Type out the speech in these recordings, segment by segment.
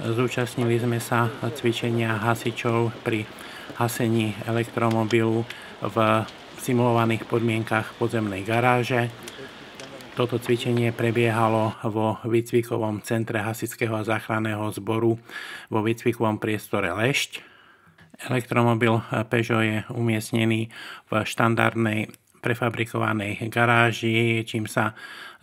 Zúčastnili sme sa cvičenia hasičov pri hasení elektromobilu v simulovaných podmienkach podzemnej garáže. Toto cvičenie prebiehalo vo výcvikovom centre hasičského a záchranného zboru vo výcvikovom priestore Lešť. Elektromobil Peugeot je umiestnený v štandardnej prefabrikovanej garáži, čím sa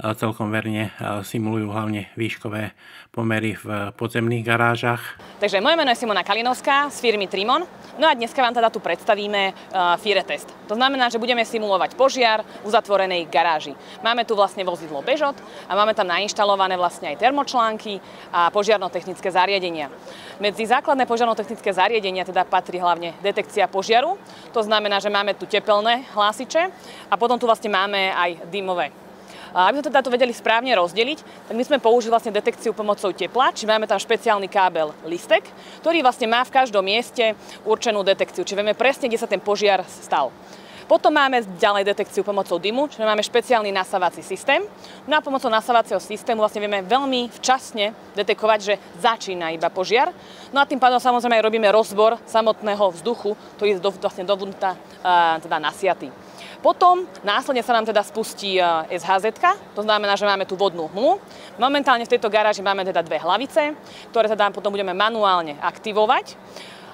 celkom verne simulujú hlavne výškové pomery v podzemných garážach. Takže moje meno je Simona Kalinovská z firmy Trimon. No a dneska vám teda tu predstavíme Fire Test. To znamená, že budeme simulovať požiar v uzatvorenej garáži. Máme tu vlastne vozidlo Peugeot a máme tam nainštalované vlastne aj termočlánky a požiarno-technické zariadenia. Medzi základné požiarno-technické zariadenia teda patrí hlavne detekcia požiaru. To znamená, že máme tu tepelné hlásiče a potom tu vlastne máme aj dymové. Aby sme teda to vedeli správne rozdeliť, tak my sme použili vlastne detekciu pomocou tepla, či máme tam špeciálny kábel listek, ktorý vlastne má v každom mieste určenú detekciu, či vieme presne, kde sa ten požiar stal. Potom máme ďalej detekciu pomocou dymu, čiže máme špeciálny nasávací systém. No a pomocou nasávacieho systému vlastne vieme veľmi včasne detekovať, že začína iba požiar. No a tým pádom samozrejme aj robíme rozbor samotného vzduchu, ktorý je vlastne dovnútra teda nasiatý. Potom následne sa nám teda spustí SHZ, to znamená, že máme tu vodnú hmlu. Momentálne v tejto garáži máme teda dve hlavice, ktoré teda potom budeme manuálne aktivovať.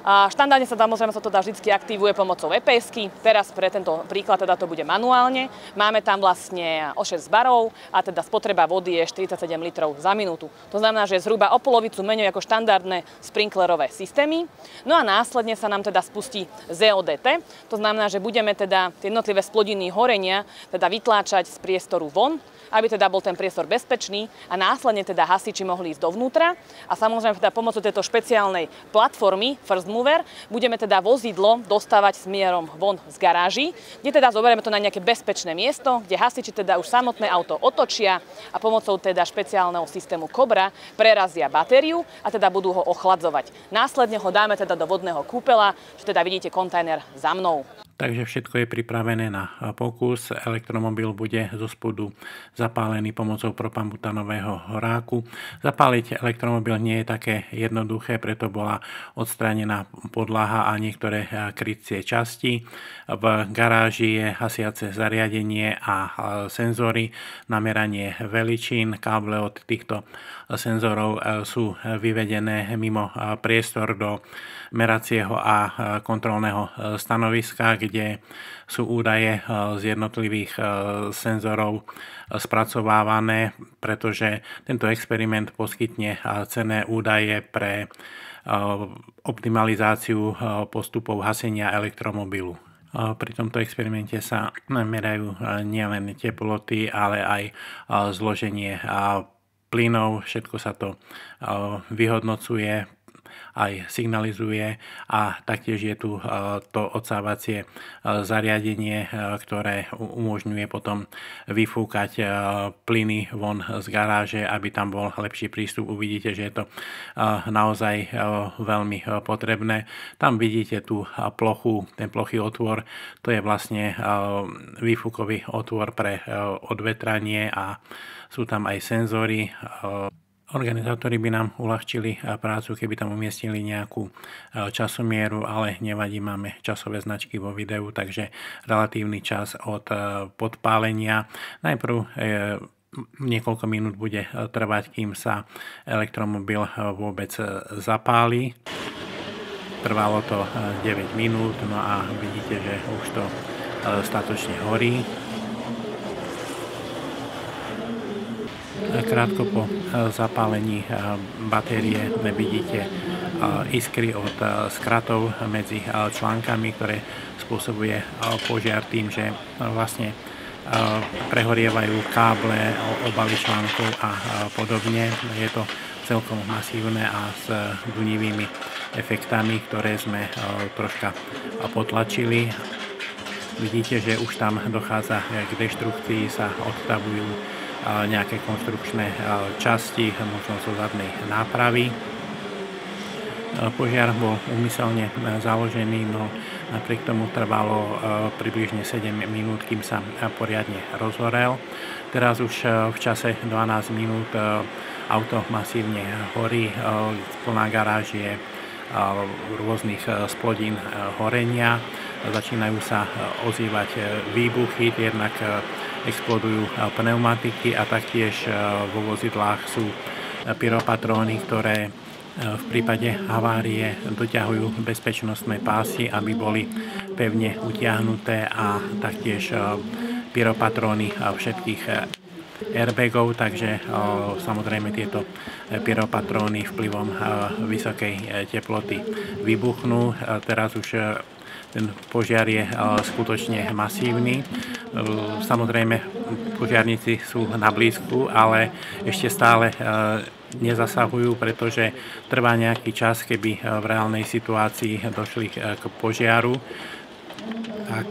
Štandardne sa samozrejme to vždy aktivuje pomocou EPS-ky. Teraz pre tento príklad teda to bude manuálne. Máme tam vlastne o 6 barov a teda spotreba vody je 47 litrov za minútu. To znamená, že je zhruba o polovicu menej ako štandardné sprinklerové systémy. No a následne sa nám teda spustí ZODT. To znamená, že budeme teda tie jednotlivé splodiny horenia teda vytláčať z priestoru von, aby teda bol ten priestor bezpečný a následne teda hasiči mohli ísť dovnútra. A samozrejme teda pomocou tejto špeciálnej platformy First Mover budeme teda vozidlo dostávať smerom von z garáži, kde teda zoberieme to na nejaké bezpečné miesto, kde hasiči teda už samotné auto otočia a pomocou teda špeciálneho systému Cobra prerazia batériu a teda budú ho ochladzovať. Následne ho dáme teda do vodného kúpela, že teda vidíte kontajner za mnou. Takže všetko je pripravené na pokus. Elektromobil bude zo spodu zapálený pomocou propambutanového horáku. Zapáliť elektromobil nie je také jednoduché, preto bola odstránená podlaha a niektoré krycie časti. V garáži je hasiace zariadenie a senzory na meranie veličín. Káble od týchto senzorov sú vyvedené mimo priestor do meracieho a kontrolného stanoviska, kde sú údaje z jednotlivých senzorov spracovávané, pretože tento experiment poskytne cenné údaje pre optimalizáciu postupov hasenia elektromobilu. Pri tomto experimente sa merajú nielen teploty, ale aj zloženie plynov. Všetko sa to vyhodnocuje, aj signalizuje a taktiež je tu to odsávacie zariadenie, ktoré umožňuje potom vyfúkať plyny von z garáže, aby tam bol lepší prístup. Uvidíte, že je to naozaj veľmi potrebné. Tam vidíte tú plochu, ten plochý otvor, to je vlastne výfukový otvor pre odvetranie a sú tam aj senzory. Organizátori by nám uľahčili prácu, keby tam umiestnili nejakú časomieru, ale nevadí, máme časové značky vo videu, takže relatívny čas od podpálenia. Najprv niekoľko minút bude trvať, kým sa elektromobil vôbec zapáli. Trvalo to 9 minút, no a vidíte, že už to statočne horí. Krátko po zapálení batérie vidíte iskry od skratov medzi článkami, ktoré spôsobuje požiar tým, že vlastne prehorievajú káble, obaly článkov a podobne. Je to celkom masívne a s dunivými efektami, ktoré sme troška potlačili. Vidíte, že už tam dochádza k deštrukcii, sa odstavujú nejaké konštrukčné časti, možno zo zadnej nápravy. Požiar bol úmyselne založený, no napriek tomu trvalo približne 7 minút, kým sa poriadne rozhorel. Teraz už v čase 12 minút auto masívne horí, plná garáž je rôznych splodín horenia. Začínajú sa ozývať výbuchy, jednak explodujú pneumatiky a taktiež vo vozidlách sú pyropatróny, ktoré v prípade havárie doťahujú bezpečnostné pásy, aby boli pevne utiahnuté, a taktiež pyropatróny všetkých airbagov, takže samozrejme tieto pyropatróny vplyvom vysokej teploty vybuchnú. Teraz už ten požiar je skutočne masívny. Samozrejme, požiarníci sú na blízku, ale ešte stále nezasahujú, pretože trvá nejaký čas, keby v reálnej situácii došli k požiaru. Tak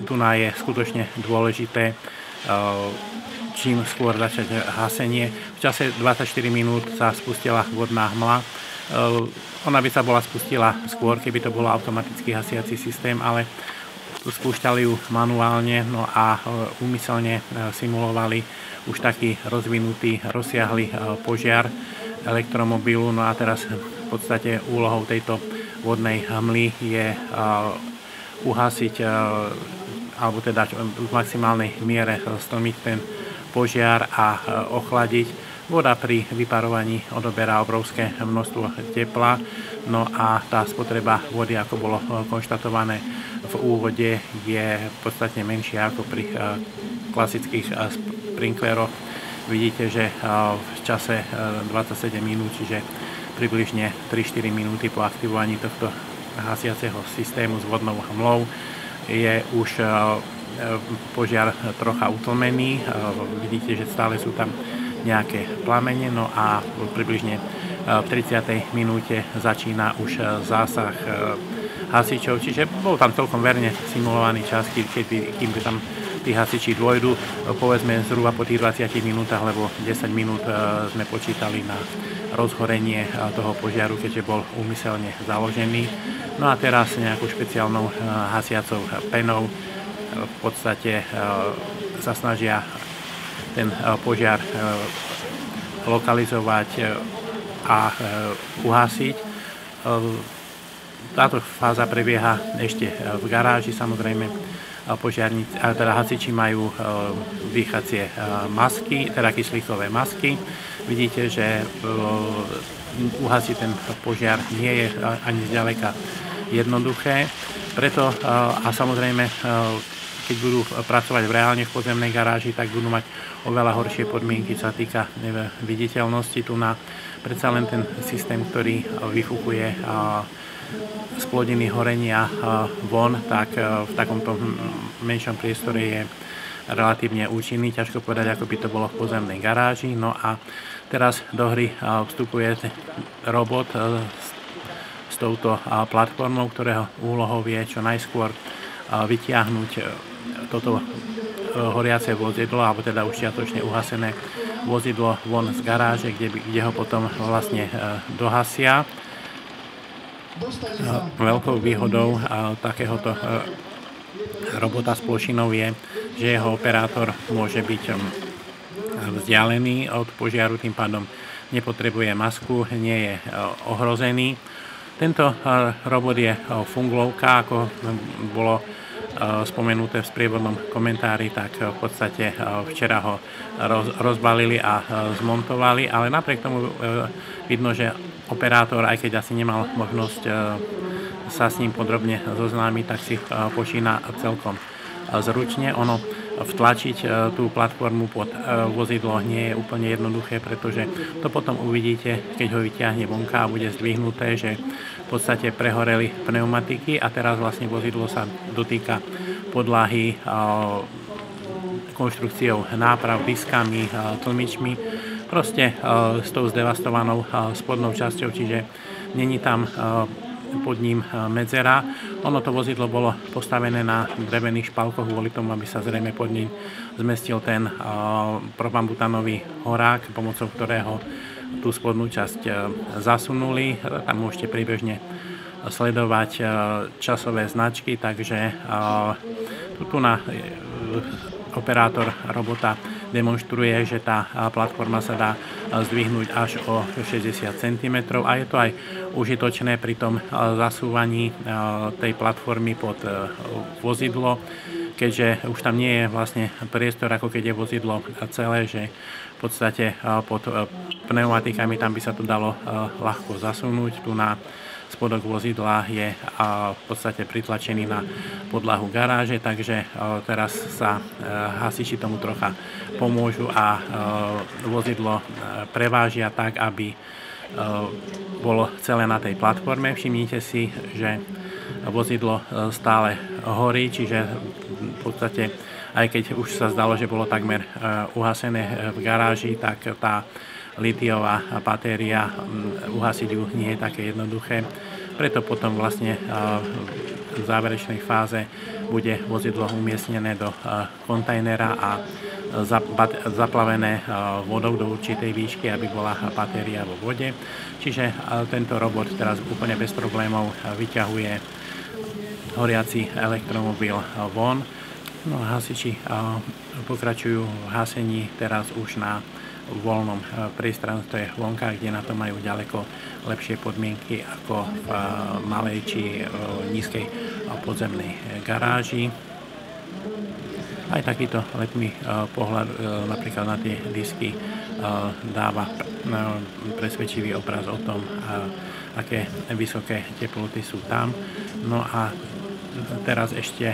tu je skutočne dôležité čím skôr začať hasenie. V čase 24 minút sa spustila vodná hmla. Ona by sa bola spustila skôr, keby to bol automatický hasiaci systém, ale spúšťali ju manuálne, no a úmyselne simulovali už taký rozvinutý, rozsiahly požiar elektromobilu. No a teraz v podstate úlohou tejto vodnej hmly je uhasiť, alebo teda v maximálnej miere stlmiť ten požiar a ochladiť. Voda pri vyparovaní odoberá obrovské množstvo tepla, no a tá spotreba vody, ako bolo konštatované v úvode, je podstatne menšia ako pri klasických sprinkleroch. Vidíte, že v čase 27 minút, čiže približne 3-4 minúty po aktivovaní tohto hasiaceho systému s vodnou hmlou je už požiar trocha utlmený. Vidíte, že stále sú tam nejaké plamene, no a približne v 30. minúte začína už zásah hasičov, čiže bol tam celkom verne simulovaný čas, kým tam tí hasiči dôjdu, povedzme zhruba po tých 20 minútach, lebo 10 minút sme počítali na rozhorenie toho požiaru, keďže bol úmyselne založený. No a teraz nejakou špeciálnou hasiacou penou v podstate sa snažia ten požiar lokalizovať a uhasiť. Táto fáza prebieha ešte v garáži. Samozrejme, požiarníci, teda hasiči majú dýchacie masky, teda kyslíkové masky. Vidíte, že uhasiť ten požiar nie je ani zďaleka jednoduché. Preto a samozrejme, keď budú pracovať reálne v podzemnej garáži, tak budú mať oveľa horšie podmienky, čo sa týka viditeľnosti. Tu na predsa len ten systém, ktorý vyfúkuje z plodiny horenia von, tak v takomto menšom priestore je relatívne účinný. Ťažko povedať, ako by to bolo v podzemnej garáži. No a teraz do hry vstupuje robot s touto platformou, ktorého úlohou je čo najskôr vytiahnuť toto horiace vozidlo, alebo teda už čiatočne uhasené vozidlo von z garáže, kde ho potom vlastne dohasia. Veľkou výhodou takéhoto robota s plošinou je, že jeho operátor môže byť vzdialený od požiaru, tým pádom nepotrebuje masku, nie je ohrozený. Tento robot je funglovka, ako bolo spomenuté v sprievodnom komentári, tak v podstate včera ho rozbalili a zmontovali, ale napriek tomu vidno, že operátor, aj keď asi nemal možnosť sa s ním podrobne zoznámiť, tak si počína celkom zručne. Ono vtlačiť tú platformu pod vozidlo nie je úplne jednoduché, pretože to potom uvidíte, keď ho vyťahne vonka a bude zdvihnuté, že v podstate prehoreli pneumatiky a teraz vlastne vozidlo sa dotýka podlahy konštrukciou náprav, diskami, tlmičmi, proste s tou zdevastovanou spodnou časťou, čiže není tam pod ním medzera. Ono to vozidlo bolo postavené na drevených špalkoch kvôli tomu, aby sa zrejme pod ním zmestil ten propambutanový horák, pomocou ktorého tú spodnú časť zasunuli. Tam môžete priebežne sledovať časové značky, takže tu na operátor robota demonstruje, že tá platforma sa dá zdvihnúť až o 60 cm a je to aj užitočné pri tom zasúvaní tej platformy pod vozidlo, keďže už tam nie je vlastne priestor, ako keď je vozidlo celé, že v podstate pod pneumatikami tam by sa to dalo ľahko zasunúť. Tu na spodok vozidla je v podstate pritlačený na podlahu garáže, takže teraz sa hasiči tomu trocha pomôžu a vozidlo prevážia tak, aby bolo celé na tej platforme. Všimnite si, že vozidlo stále horí, čiže v podstate aj keď už sa zdalo, že bolo takmer uhasené v garáži, tak tá litiová batéria, uhasiť ju nie je také jednoduché. Preto potom vlastne v záverečnej fáze bude vozidlo umiestnené do kontajnera a zaplavené vodou do určitej výšky, aby bola batéria vo vode. Čiže tento robot teraz úplne bez problémov vyťahuje horiaci elektromobil von. No a hasiči pokračujú v hasení teraz už na voľnom priestranstve vonka, kde na to majú ďaleko lepšie podmienky ako v malej či nízkej podzemnej garáži. Aj takýto letný pohľad napríklad na tie disky dáva presvedčivý obraz o tom, aké vysoké teploty sú tam. No a teraz ešte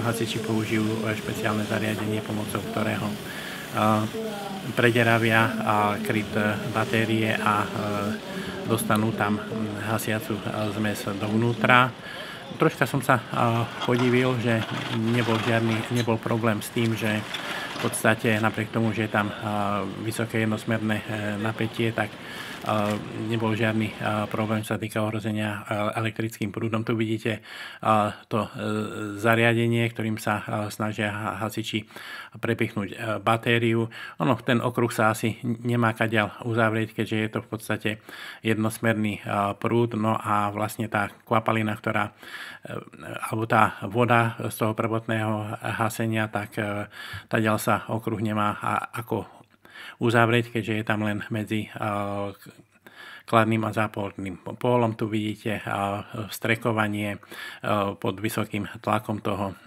hasiči použijú špeciálne zariadenie, pomocou ktorého prederavia kryt batérie a dostanú tam hasiacu zmes dovnútra. Troška som sa podivil, že nebol problém s tým, že v podstate napriek tomu, že je tam vysoké jednosmerné napätie, tak nebol žiadny problém, čo sa týka ohrozenia elektrickým prúdom. Tu vidíte to zariadenie, ktorým sa snažia hasiči prepichnúť batériu. Ten okruh sa asi nemá kadiaľ uzavrieť, keďže je to v podstate jednosmerný prúd. No a vlastne tá kvapalina, alebo tá voda z toho prvotného hasenia, tak tadiaľ sa okruh nemá ako uzavrieť, keďže je tam len medzi kladným a záporným pólom. Tu vidíte vstrekovanie pod vysokým tlakom toho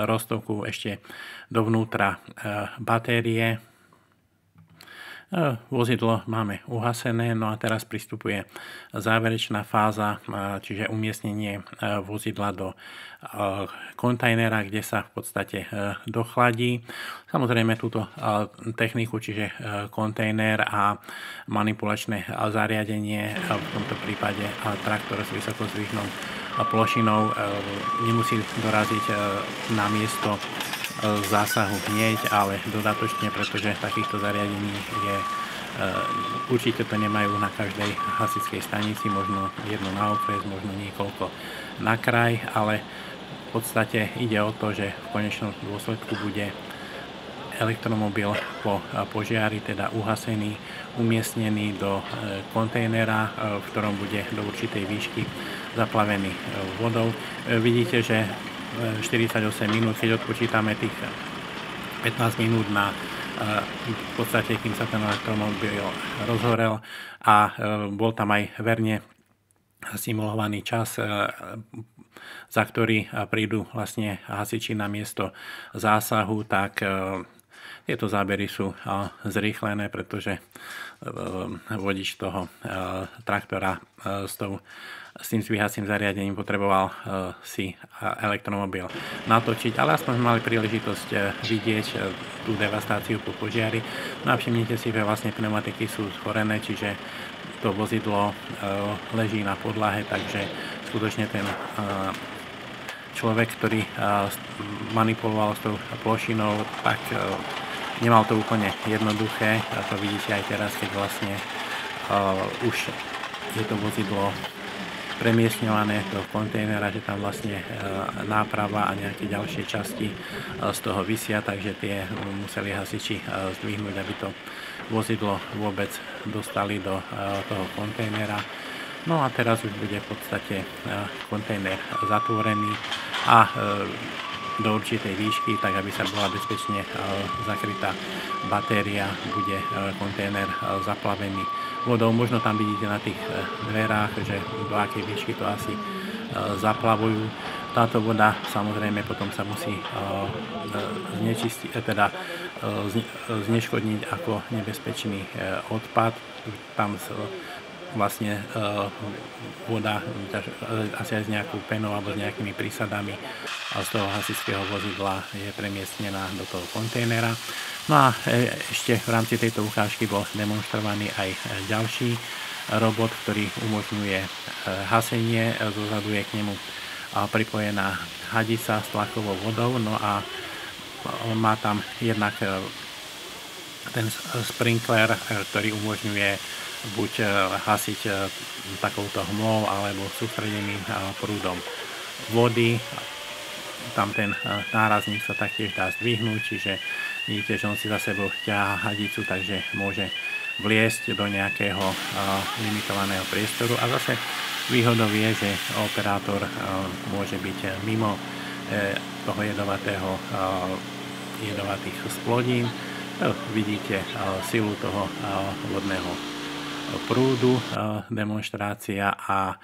roztoku ešte dovnútra batérie. Vozidlo máme uhasené, no a teraz pristupuje záverečná fáza, čiže umiestnenie vozidla do kontajnera, kde sa v podstate dochladí. Samozrejme túto techniku, čiže kontajner a manipulačné zariadenie, v tomto prípade traktor s vysokozdvihnou plošinou, nemusí doraziť na miesto zásahu hneď, ale dodatočne, pretože takýchto zariadení je určite to nemajú na každej hasičskej stanici, možno jedno na okres, možno niekoľko na kraj, ale v podstate ide o to, že v konečnom dôsledku bude elektromobil po požiari, teda uhasený, umiestnený do kontajnera, v ktorom bude do určitej výšky zaplavený vodou. Vidíte, že 48 minút, keď odpočítame tých 15 minút na v podstate, kým sa ten elektromobil rozhorel a bol tam aj verne simulovaný čas, za ktorý prídu vlastne hasiči na miesto zásahu, tak tieto zábery sú zrýchlené, pretože vodič toho traktora s tým zvíhacím zariadením potreboval si elektromobil natočiť, ale aspoň sme mali príležitosť vidieť tú devastáciu po požiari. No a všimnite si, že vlastne pneumatiky sú schorené, čiže to vozidlo leží na podlahe, takže skutočne ten človek, ktorý manipuloval s tou plošinou, tak nemal to úplne jednoduché. A to vidíte aj teraz, keď vlastne už je to vozidlo premiestňované do kontajnera, že tam vlastne náprava a nejaké ďalšie časti z toho visia, takže tie museli hasiči zdvihnúť, aby to vozidlo vôbec dostali do toho kontajnera. No a teraz už bude v podstate kontajner zatvorený a do určitej výšky, tak aby sa bola bezpečne zakrytá batéria, bude kontajner zaplavený vodou. Možno tam vidíte na tých dverách, že do akej výšky to asi zaplavujú. Táto voda samozrejme potom sa musí zneškodniť ako nebezpečný odpad. Tam vlastne voda asi aj s nejakou penou alebo s nejakými prísadami z toho hasičského vozidla je premiestnená do toho kontajnera. No a ešte v rámci tejto ukážky bol demonstrovaný aj ďalší robot, ktorý umožňuje hasenie. Zozadu je k nemu pripojená hadica s tlakovou vodou, no a má tam jednak ten sprinkler, ktorý umožňuje buď hasiť takouto hmlou alebo sústredeným prúdom vody. Tam ten nárazník sa taktiež dá zdvihnúť, čiže vidíte, že on si za sebou ťahá hadicu, takže môže vliesť do nejakého limitovaného priestoru. A zase výhodou je, že operátor môže byť mimo toho jedovatých splodín. Vidíte silu toho vodného prúdu, demonštrácia, a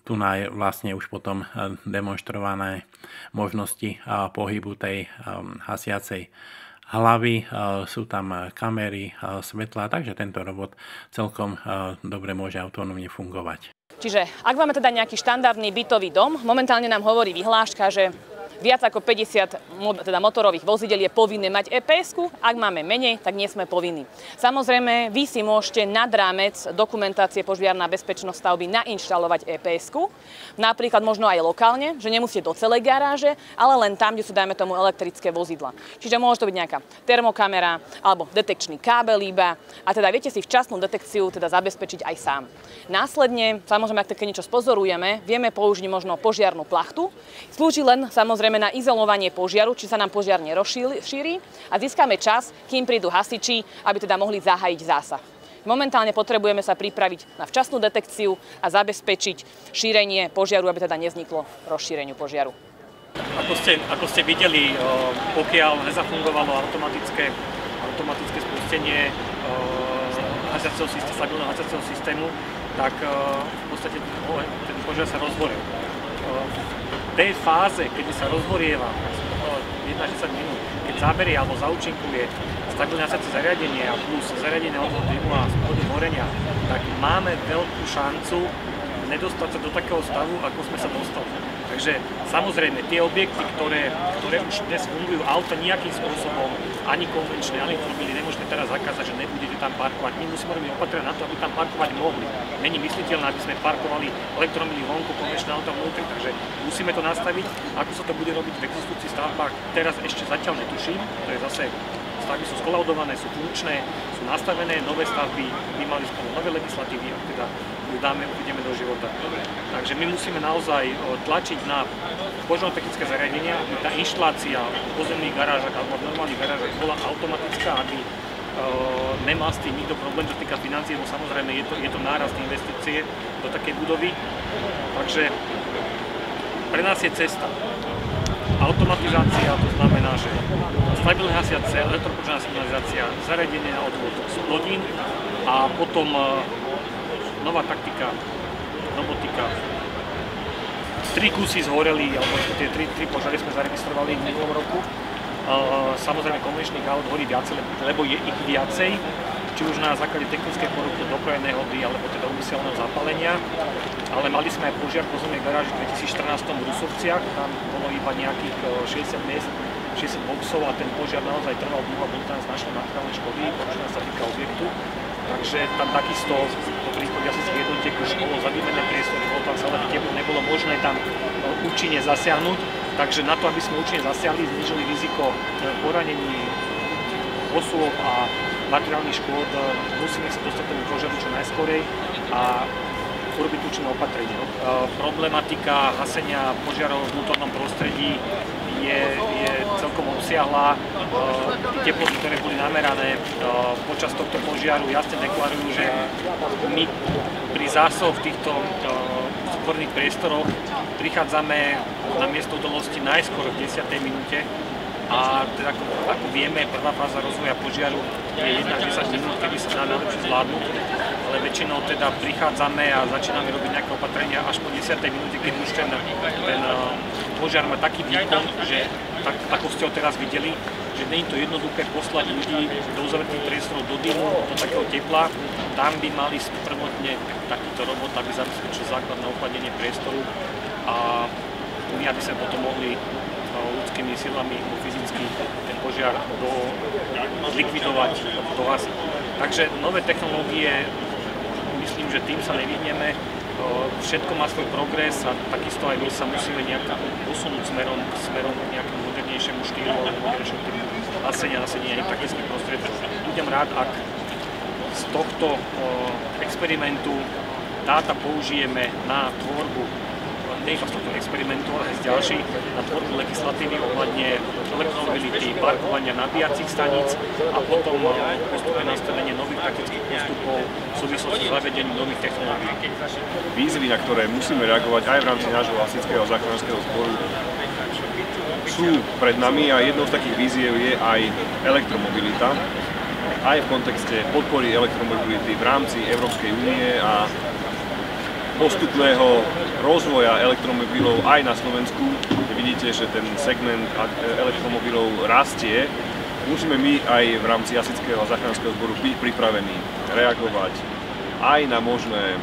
tu je vlastne už potom demonstrované možnosti pohybu tej hasiacej hlavy. Sú tam kamery, svetlá, takže tento robot celkom dobre môže autonómne fungovať. Čiže ak máme teda nejaký štandardný bytový dom, momentálne nám hovorí vyhláška, že viac ako 50 motorových vozidel je povinné mať EPS-ku, ak máme menej, tak nie sme povinní. Samozrejme, vy si môžete nad rámec dokumentácie požiarna bezpečnosť stavby nainštalovať EPS-ku, napríklad možno aj lokálne, že nemusíte do celej garáže, ale len tam, kde sú, dajme tomu, elektrické vozidla. Čiže môže to byť nejaká termokamera alebo detekčný kábel iba, a teda viete si včasnú detekciu teda zabezpečiť aj sám. Následne, samozrejme, ak také niečo spozorujeme, vieme použiť možno požiarnu plachtu. Slúži len samozrejme na izolovanie požiaru, či sa nám požiar nerozšíri, a získame čas, kým prídu hasiči, aby teda mohli zahájiť zásah. Momentálne potrebujeme sa pripraviť na včasnú detekciu a zabezpečiť šírenie požiaru, aby teda nevzniklo rozšíreniu požiaru. Ako ste videli, pokiaľ nezafungovalo automatické spustenie stabilného hasiaceho systému, tak v podstate ten požiar sa rozhorel. V tej fáze, keď sa rozhorieva 1-10 minút, keď zaberie alebo zaúčinkuje stabilné hasiace zariadenie a plus zariadenie na odvod dymu a spôsob horenia, tak máme veľkú šancu nedostať sa do takého stavu, ako sme sa dostali. Takže samozrejme tie objekty, ktoré už dnes fungujú, auta nejakým spôsobom, ani konvenčné, ani automobily nemôžete teraz zakázať, že nebudete tam parkovať. My musíme robiť opatrenia na to, aby tam parkovať mohli. Není mysliteľné, aby sme parkovali elektromobily vonku, konvenčné auta vnútri, takže musíme to nastaviť. Ako sa to bude robiť v existujúcich stavbách, teraz ešte zatiaľ netuším. To je zase, stavby sú skolaudované, sú funkčné, sú nastavené, nové stavby by mali spolu nové legislatívy, a teda ideme do života. Takže my musíme naozaj tlačiť na požiarno-technické zariadenia, aby tá inštalácia v pozemných garážach alebo v normálnych garážach bola automatická, aby nemal s tým nikto problém, čo týka financií, bo samozrejme je to nárast investície do takej budovy. Takže pre nás je cesta automatizácia, to znamená, že stabilné hasiace, elektropožiarna signalizácia, zariadenie na odvod splodín a potom nová taktika, robotika. 3 kusy zhoreli, alebo tie 3 požiary sme zaregistrovali v minulom roku. Samozrejme konvenčných aut horí viacej, lebo je ich viacej, či už na základe technickej poruchy, dopravnej nehody, alebo teda úmyselného zapálenia. Ale mali sme aj požiar po pozemnej garáži v 2014 v Rusovciach, tam bolo iba nejakých 60 miest, 60 boxov, a ten požiar naozaj trval dlho a boli tam značné materiálne škody, pokiaľ sa týka objektu. Takže tam takisto po príchode asických jednotiek už bolo zadýmené priestory, bolo tam celé teplo, nebolo možné tam účinne zasiahnuť. Takže na to, aby sme účinne zasiahli, znížili riziko poranení osôb a materiálnych škôd, musíme sa dostať k tomu požiaru čo najskorej a urobiť účinné opatrenie. Problematika hasenia požiarov v vnútornom prostredí je celkom obsiahla. Teploty, ktoré boli namerané počas tohto požiaru, jasne deklarujú, že my pri zásahu v týchto súborných priestoroch prichádzame na miesto udalosti najskôr v 10. minúte. A teda ako vieme, prvá fáza rozvoja požiaru je 1 až 10 minút, kedy sa dá najlepšie zvládnuť, ale väčšinou teda prichádzame a začíname robiť nejaké opatrenia až po 10. minúte, keď už ten požiar má taký výkon, že tak, ako ste ho teraz videli, že nie je to jednoduché poslať ľudí do uzavretých priestorov, do dymu, do takého tepla. Tam by mali prvotne takýto robot, aby zabezpečil základné ochladenie priestoru a my, aby sme potom mohli ľudskými silami, fyzicky ten požiar zlikvidovať, dohasiť. Takže nové technológie, myslím, že tým sa nevyhneme. Všetko má svoj progres a takisto aj my sa musíme nejak posunúť smerom k nejakému modernejšiemu štýlu alebo modernejšiemu typu nasadenia praktických prostriedkov. Budem rád, ak z tohto experimentu dáta použijeme na tvorbu nie z tohto experimentu, ale aj z ďalších, na tvorbu legislatívy ohľadne elektromobility, parkovania nabíjacích staníc a potom postupné nastavenie nových taktických postupov v súvislosti s zavedením nových technológií. Výzvy, na ktoré musíme reagovať aj v rámci nášho hasičského a záchranárskeho zboru, sú pred nami a jednou z takých víziev je aj elektromobilita, aj v kontexte podpory elektromobility v rámci Európskej únie a postupného rozvoja elektromobilov aj na Slovensku. Vidíte, že ten segment elektromobilov rastie. Musíme my aj v rámci hasičského a záchranárskeho zboru byť pripravení reagovať aj na možné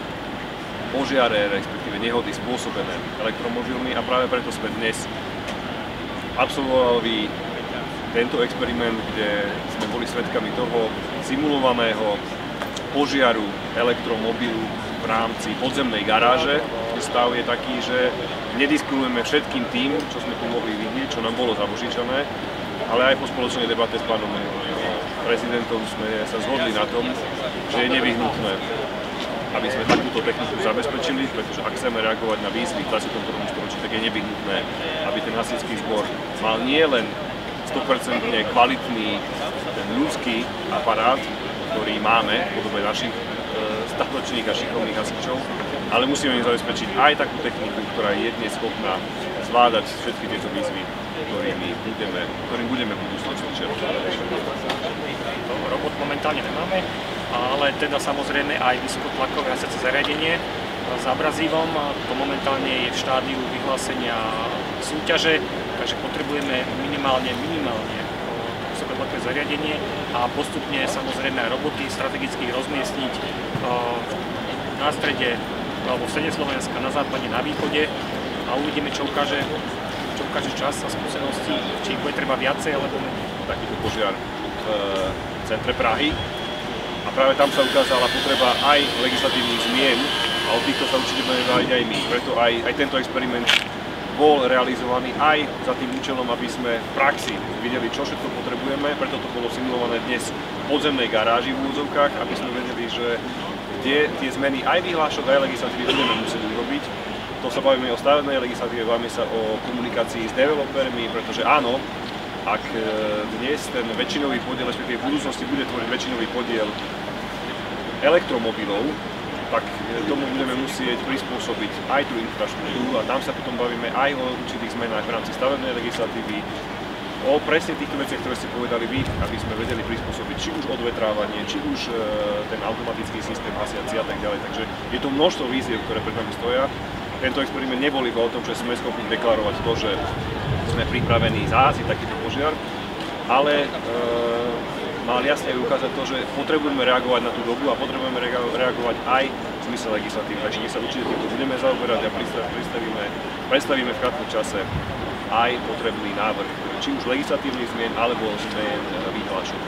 požiare, respektíve nehody spôsobené elektromobilmi a práve preto sme dnes absolvovali tento experiment, kde sme boli svedkami toho simulovaného požiaru elektromobilu v rámci podzemnej garáže. Stav je taký, že nediskriminujeme všetkým tým, čo sme tu mohli vidieť, čo nám bolo zapožičané, ale aj po spoločnej debate s pánom prezidentom sme sa zhodli na tom, že je nevyhnutné, aby sme takúto techniku zabezpečili, pretože ak chceme reagovať na výzvy v 21. storočí, tak je nevyhnutné, aby ten hasičský zbor mal nielen 100% kvalitný ten ľudský aparát, ktorý máme v podobe našich statočných a šikovných hasičov, ale musíme im zabezpečiť aj takú techniku, ktorá je dnes schopná zvládať všetky tieto výzvy, ktorým budeme v budúcnosti čeliť. Robot momentálne nemáme, ale teda samozrejme aj vysokotlakové hasiace zariadenie s abrazívom. To momentálne je v štádiu vyhlásenia súťaže, takže potrebujeme minimálne vysokotlakové zariadenie a postupne samozrejme aj roboty strategicky rozmiestniť na strede alebo v strede Slovenska, na západe, na východe a uvidíme, čo ukáže čas a skúsenosti, či bude treba viacej alebo takýto požiar v centre Prahy. A práve tam sa ukázala potreba aj legislatívnych zmien a o týchto sa určite budeme baviť aj my. Preto aj tento experiment bol realizovaný aj za tým účelom, aby sme v praxi videli, čo všetko potrebujeme. Preto to bolo simulované dnes v podzemnej garáži v úvodzovkách, aby sme vedeli, že kde tie zmeny aj vyhlášok, aj legislatívy budeme musieť urobiť. To sa bavíme o stavebnej legislatíve, bavíme sa o komunikácii s developermi, pretože áno, ak dnes ten väčšinový podiel, respektíve v budúcnosti bude tvoriť väčšinový podiel elektromobilov, tak tomu budeme musieť prispôsobiť aj tú infraštruktúru a tam sa potom bavíme aj o určitých zmenách v rámci stavebnej legislatívy, o presne týchto veciach, ktoré ste povedali vy, aby sme vedeli prispôsobiť či už odvetrávanie, či už ten automatický systém hasiaci a tak ďalej. Takže je to množstvo víziev, ktoré pred nami stoja. Tento experiment nebol iba o tom, že sme schopní deklarovať to, že sme pripravení zahasiť takýto požiar, ale mal jasne ukázať to, že potrebujeme reagovať na tú dobu a potrebujeme reagovať aj v zmysle legislatívy. Takže my sa určite týmto budeme zaoberať a predstavíme v krátkom čase aj potrebný návrh, či už legislatívnych zmien alebo zmien vyhlášok.